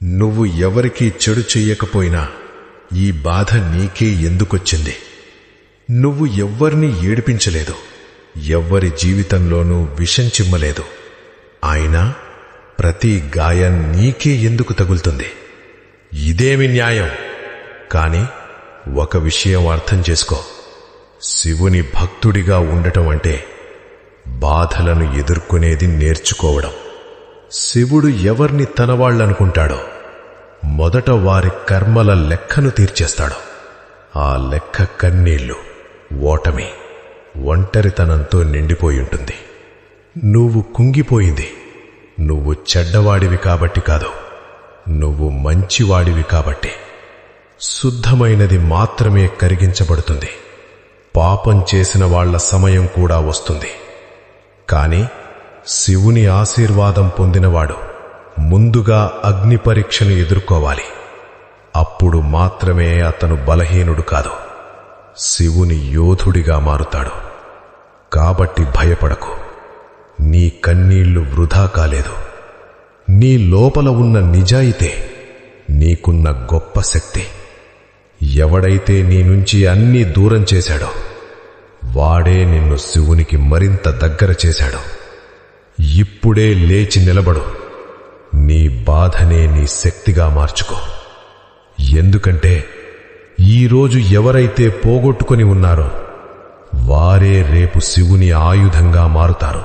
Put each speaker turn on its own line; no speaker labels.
నువ్వు ఎవరికీ చెడు చెయ్యకపోయినా ఈ బాధ నీకే ఎందుకొచ్చింది? నువ్వు ఎవ్వర్నీ ఏడిపించలేదు, ఎవ్వరి జీవితంలోనూ విషం చిమ్మలేదు. అయినా ప్రతి గాయం నీకే ఎందుకు తగులుతుంది? ఇదేమి న్యాయం? కాని ఒక విషయం అర్థం చేసుకో. శివుని భక్తుడిగా ఉండటం అంటే బాధలను ఎదుర్కొనేది నేర్చుకోవడం. శివుడు ఎవర్ని తనవాళ్లనుకుంటాడో మొదట వారి కర్మల లెక్కను తీర్చేస్తాడు. ఆ లెక్క కన్నీళ్లు, ఓటమి, ఒంటరితనంతో నిండిపోయుంటుంది. నువ్వు కుంగిపోయింది నువ్వు చెడ్డవాడివి కాబట్టి కాదు, నువ్వు మంచివాడివి కాబట్టి. శుద్ధమైనది మాత్రమే కరిగించబడుతుంది. పాపం చేసిన వాళ్ల సమయం కూడా వస్తుంది. కాని శివుని ఆశీర్వాదం పొందినవాడు ముందుగా అగ్ని పరీక్షను ఎదుర్కోవాలి. అప్పుడు మాత్రమే అతను బలహీనుడు కాదు, శివుని యోధుడిగా మారుతాడు. కాబట్టి భయపడకు. నీ కన్నీళ్లు వృధా కాలేదు. నీ లోపల ఉన్న నిజాయితే నీకున్న గొప్ప శక్తి. ఎవడైతే నీ నుంచి అన్నీ దూరం చేశాడో వాడే నిన్ను శివునికి మరింత దగ్గర చేశాడు. ఇప్పుడే లేచి నిలబడు. నీ బాధనే నీ శక్తిగా మార్చుకో. ఎందుకంటే ఈరోజు ఎవరైతే పోగొట్టుకొని ఉన్నారో వారే రేపు శివుని ఆయుధంగా మారుతారు.